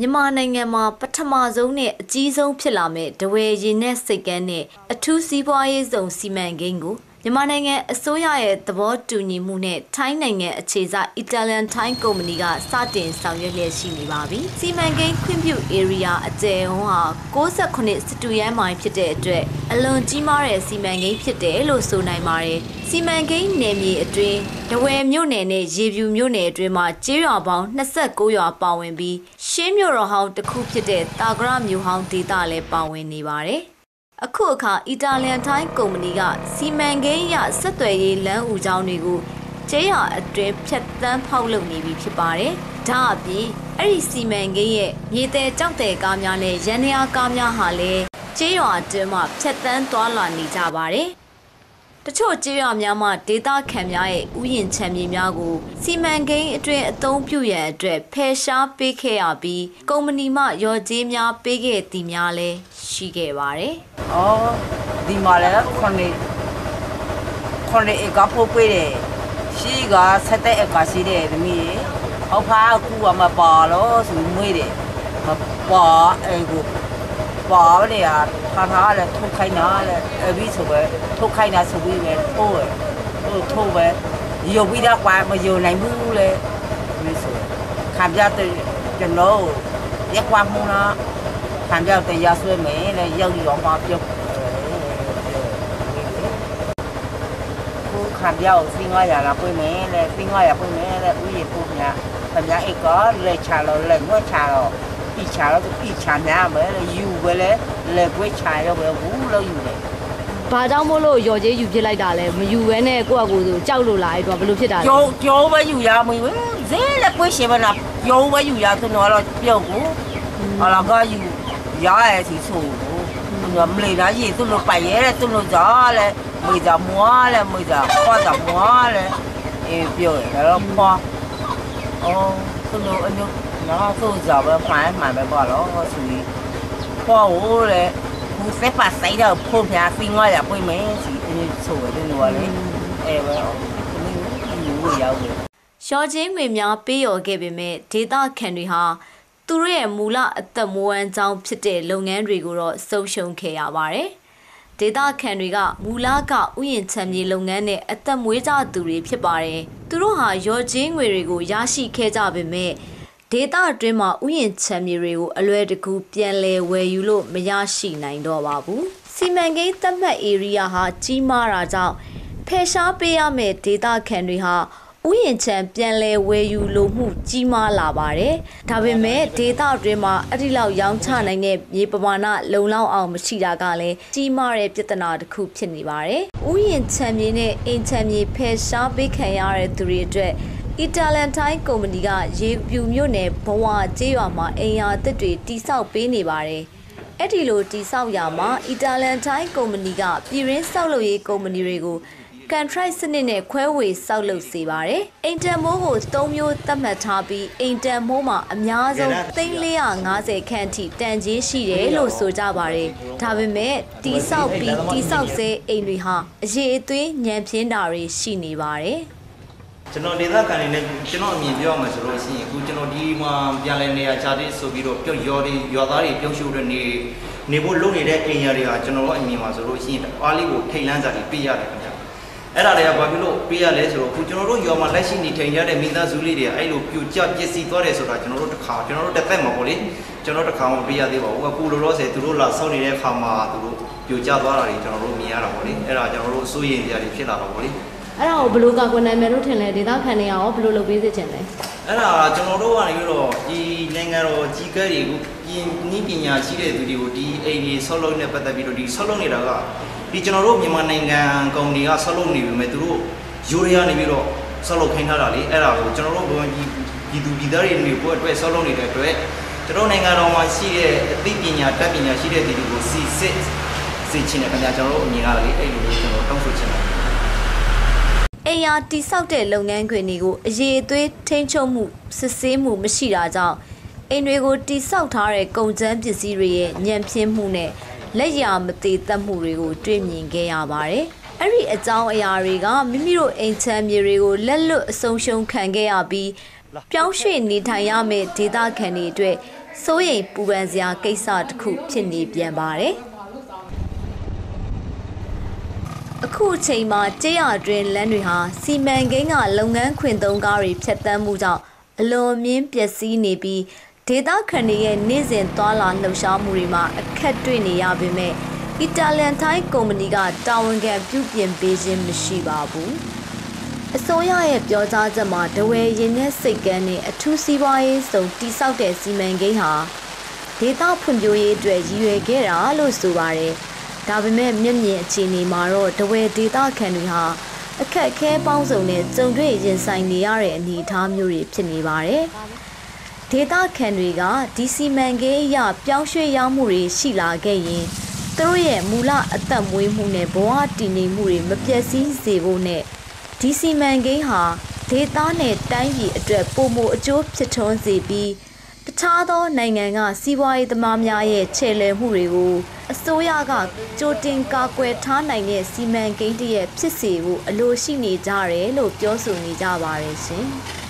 မြန်မာနိုင်ငံမှာပထမဆုံးနဲ့အကြီးဆုံးဖြစ်လာမဲ့ဒဝယ်ရည်နဲ့စိတ်ကန်းနဲ့အထူးစီးပွားရေးဆောင်စီမံကိန်းကိုမြန်မာနိုင်ငံအစိုးရရဲ့သဘောတူညီမှုနဲ့ထိုင်းနိုင်ငံအခြေစိုက် Italian Thai ကုမ္ပဏီကစတင်ဆောင်ရွက်လျက်ရှိနေပါပြီ။စီမံကိန်းခွင့်ပြု area အကျယ်ဝန်းဟာ68စတူရန်မိုင်ဖြစ်တဲ့အတွက်အလွန်ကြီးမားတဲ့စီမံကိန်းဖြစ်တယ်လို့ဆိုနိုင်ပါတယ်။စီမံကိန်းနယ်မြေအတွင်းဒဝယ်မြို့နယ်နဲ့ရေပြူမြို့နယ်အတွင်းမှာကျေးရွာပေါင်း29ရွာပါဝင်ပြီးရှင်းမြို့တော်ဟောင်းတစ်ခုဖြစ်တဲ့တာဂရမြို့ဟောင်းဒေသလည်းပါဝင်နေပါတယ်။အခုအခါ Italian Thai ကုမ္ပဏီကစီမံကိန်းရဆက်သွယ်ရေးလမ်းဦးကြောင်းတွေကိုကျေးရွာအတွင်းဖြတ်တန်းဖောက်လုပ်နေပြီဖြစ်ပါတယ်။ဒါအပြင်အဲ့ဒီစီမံကိန်းရဲ့မြေတဲကြောက်တဲ့ကားများနဲ့ရန်ရာကားများဟာလည်းကျေးရွာအတွင်းမှာဖြတ်တန်းသွားလာနေကြပါတယ်။တချို့ကျေးရွာများမှာဒေသခံများရဲ့ဥယျာဉ်ခြံမြေများကိုစီမံကိန်းအတွင်းအသုံးပြုရန်အတွက်ဖယ်ရှားပေးခဲ့ရပြီးကုမ္ပဏီမှရော်ကြေးများပေးခဲ့သည်များလည်းရှိခဲ့ပါတယ်။ဒီမှာလည်းခွန်ဧကပို့ပေးတယ်။ရှိက7ဧကရှိတယ်ဒီမိ။အောက်ဖာကူကမပါလို့ဆိုမွေးတယ်။မပါအဲ့ကိုပါလေထားလည်းထုတ်ခိုင်းတာလည်းအပြီးဆိုပဲထုတ်ခိုင်းတာဆိုပြီးပဲထုတ်ပဲရုပ်ပြီးတော့ကွာမယုံနိုင်ဘူးလေဒီဆိုခံပြတဲ့ကျွန်တော်ရက်ကွာမှုလားခံပြတဲ့ရဆွဲမယ်လေရောက်ရောမှာပြုတ်ကိုခံပြကိုစင်း900လာပွင့်မယ်လေစင်း900ပွင့်မယ်လေဦးရေပို့များခံပြအိတ်ကလေချလို့လေငွေချတော့อีชาแล้วอีชาများပဲယူပဲလေကွေးချာရောပဲဘူးလို့ယူတယ်ဘာကြောင့်မို့လို့ရော်ကြေးယူပြစ်လိုက်တာလဲမယူဘဲနဲ့ကိုယ့်အကူဆိုကြောက်လို့လားအဲ့တော့ဘယ်လိုဖြစ်တာလဲကြောပဲယူရမလို့ဈေးလည်းကွေးရှင်မလားကြောပဲယူရဆိုတော့ပြုတ်ကိုဟလာကယူရရဲ့စီဆိုကိုမလေးသားကြီးသူ့လိုပိုင်ရဲသူ့လိုကြားလဲမိသားမွားလဲမိသားခွာတာမွားလဲအေးပြောရတော့ခွာသူ့လိုအညနော်သူ့ကြပဲမှန်ပဲပါတော့ဆိုပြီးခေါ်ဦးလေဘူးစက်ပါဆိုင်တော့ဖုန်ပြားစင်း900ပွင့်မယ်စီဆိုတယ်လို့လေအဲပဲဒီလိုရောက်တယ်ရှော့ချင်းငွေများပေးရော်ခဲ့ပေမဲ့ဒေတာခန်တွေဟာသူတို့ရဲ့မူလအသက်မွေးဝမ်းကြောင်းဖြစ်တဲ့လုပ်ငန်းတွေကိုတော့ဆုံးရှုံးခဲ့ရပါတယ်ဒေတာခန်တွေကမူလကဥယျာဉ်ခြံမြေလုပ်ငန်းနဲ့အသက်မွေးကြသူတွေဖြစ်ပါတယ်သူတို့ဟာရော်ချင်းငွေတွေကိုရရှိခဲ့ကြပေမဲ့ဒေတာအတွင်းမှာဥယျာဉ်ခြံမြေတွေကိုအလွယ်တကူပြန်လည်ဝယ်ယူလို့မရရှိနိုင်တော့ပါဘူးစီမံကိန်းသတ်မှတ် area ဟာကြီးမားတာကြောင့်ဖယ်ရှားပေးရမယ့်ဒေတာခံတွေဟာဥယျာဉ်ခြံပြန်လည်ဝယ်ယူလို့မှုကြီးမားလာပါတယ်ဒါပေမဲ့ဒေတာအတွင်းမှာအတိလောက်ရောင်းချနိုင်တဲ့မြေပမာဏလုံလောက်အောင်မရှိတာကလည်းကြီးမားတဲ့ပြဿနာတစ်ခုဖြစ်နေပါတယ်ဥယျာဉ်ခြံမြေနဲ့အိမ်ခြံမြေဖယ်ရှားပေးခံရတဲ့သူတွေအတွက်Italian Thai ကုမ္ပဏီကရေပြူမြို့နယ်ဘဝကျေးရွာမှာအိမ်ယာအသစ်တွေတိစောက်ပေးနေပါတယ်။အဲ့ဒီလိုတိစောက်ရာမှာ Italian Thai ကုမ္ပဏီကပြည်ရင်းဆောက်လုပ်ရေးကုမ္ပဏီတွေကို contract စနစ်နဲ့ခွဲဝေဆောက်လုပ်စေပါတယ်။အိမ်တန်မိုးကို3မျိုးသတ်မှတ်ထားပြီးအိမ်တန်မိုးမှာအများဆုံး350ခန့်ထိတန်ကြေးရှိတယ်လို့ဆိုကြပါတယ်။ဒါပေမဲ့တိစောက်ပြီးတိစောက်စေအိမ်တွေဟာအရေးအသွေးညံပြင်းတာတွေရှိနေပါတယ်။ကျွန်တော်ဒေသခံတွေနဲ့ကျွန်တော်အမြင်ပြောရမှာဆိုလို့ရှိရင်အခုကျွန်တော်ဒီမှာပြန်လည်နေရာချတဲ့ဆိုပြီးတော့ပြုတ်ရွာသားတွေပြုတ်ရှုတဲ့နေဖို့လုပ်နေတဲ့အိမ်ယာတွေဟာကျွန်တော်တို့အမြင်မှာဆိုလို့ရှိရင်အားလေးကိုထိတ်လန်းစာတွေပေးရတယ်ခင်ဗျာအဲ့ဒါတွေကဘာဖြစ်လို့ပေးရလဲဆိုတော့အခုကျွန်တော်တို့ရွာမှာလက်ရှိနေထိုင်ကြတဲ့မိသားစုလေးတွေအဲ့လိုပြိုကျပစ္စည်းသွားတယ်ဆိုတာကျွန်တော်တို့တစ်သက်မှာပေါ့လေကျွန်တော်တစ်ခါမှပေးရသေးပါဘူးအခုလိုတော့ဆယ်သူတို့လာဆောက်နေတဲ့အခါမှာသူတို့ပြိုကျသွားတာတွေကျွန်တော်တို့မြင်ရတာပေါ့လေအဲ့ဒါကျွန်တော်တို့စိုးရိမ်ကြရတယ်ဖြစ်လာတာပေါ့လေအဲ့ဒါကိုဘယ်လိုကကွန်နိုင်မယ်လို့ထင်လဲဒေသခံတွေရောဘယ်လိုလုပ်ပေးစေချင်လဲအဲ့ဒါကျွန်တော်တို့ကနေပြီးတော့ဒီနိုင်ငံတော်ကြီးကဲတွေကိုနည်းပညာရှိတဲ့သူတွေကိုဒီအိမ်ကြီးဆောက်လုပ်နဲ့ပတ်သက်ပြီးတော့ဒီဆောက်လုပ်နေတာကဒီကျွန်တော်တို့မြန်မာနိုင်ငံကုမ္ပဏီကဆောက်လုပ်နေပြီမဲ့သူတို့ယူရီးယားနေပြီးတော့ဆောက်လုပ်ခိုင်းထားတာလေအဲ့ဒါကိုကျွန်တော်တို့ပြည်သူပြည်သားတွေနေဖို့အတွက်ဆောက်လုပ်နေတဲ့အတွက်ကျွန်တော်နိုင်ငံတော်မှာရှိတဲ့အသိပညာတတ်ပညာရှိတဲ့သူတွေကိုစီချင်တယ်ခင်ဗျာကျွန်တော်တို့အမြင်ကလေအဲ့လိုမျိုးကျွန်တော်တောင်းဆိုချင်တယ်အိမ်ယာတိဆောက်တဲ့လုပ်ငန်းခွင်တွေကိုအရေးအသွေးထိန်းချုပ်မှုစစ်ဆေးမှုမရှိတာကြောင့်အိမ်တွေကိုတိဆောက်ထားတဲ့ကုန်ကျန်းပစ္စည်းတွေရဲ့ညံ့ဖျင်းမှုနဲ့လက်ရာမသေးသတ်မှုတွေကိုတွေ့မြင်ခဲ့ရပါတယ်။အဲ့ဒီအကြောင်းအရာတွေကမိမိတို့အိမ်ချမ်းမြေတွေကိုလက်လွတ်အဆုံးရှုံးခံခဲ့ရပြီးပြောင်းရွှေ့နေထိုင်ရမယ့်ဒေသခံတွေအတွက် စိုးရိမ်ပူပန်စရာကိစ္စတစ်ခုဖြစ်နေပြန်ပါတယ်အခုအချိန်မှာကြေးရတွင်လမ်းတွေဟာစီမံကိန်းကလုပ်ငန်းခွင်သုံးကားတွေဖြတ်တန်းမှုကြောင့်အလွန်မြင့်ပျက်စီးနေပြီးဒေသခံတွေရဲ့နေ့စဉ်သွားလာလှုပ်ရှားမှုတွေမှာအခက်တွေ့နေရပေမဲ့အီတာလန်ထိုင်းကုမ္ပဏီကတာဝန်ခံပြုပြင်ပေးခြင်းမရှိပါဘူးအစိုးရရဲ့ပြောကြားချက်မှာတဝယ်ရင်နဲ့စိတ်ကန်းနဲ့အထူးစီးပွားရေးစုံတိစောက်တဲ့စီမံကိန်းဟာဒေသဖွံ့ဖြိုးရေးအတွက်ရည်ရွယ်ခဲ့တာလို့ဆိုပါတယ်ဒါပေမဲ့မျက်မြင်အခြေအနေမှာတော့တဝယ်ဒေသခံတွေဟာအခက်အခဲပေါင်းစုံနဲ့ကြုံတွေ့ရင်ဆိုင်နေရတဲ့အနေအထားမျိုးတွေဖြစ်နေပါတယ်ဒေသခံတွေကဒီစီမံကိန်းအရပြောင်းရွှေ့ရောက်မှုတွေရှိလာခဲ့ရင်သူတို့ရဲ့မူလအသက်မွေးမှုနဲ့ဘဝတည်နေမှုတွေမပျက်စီးစေဖို့နဲ့ဒီစီမံကိန်းဟာဒေသနဲ့တိုင်းပြည်အတွက်ပုံမအကျိုးဖြစ်ထွန်းစေပြီးတခြားသောနိုင်ငံကစီးပွားရေးသမားများရဲ့ခြေလှယ်မှုတွေကိုအစိုးရကကြိုတင်ကာကွယ်ထားနိုင်တဲ့စီမံကိန်းတစ်ရပ်ဖြစ်စေဖို့အလိုရှိနေကြတယ်လို့ပြောဆိုနေကြပါတယ်ရှင်။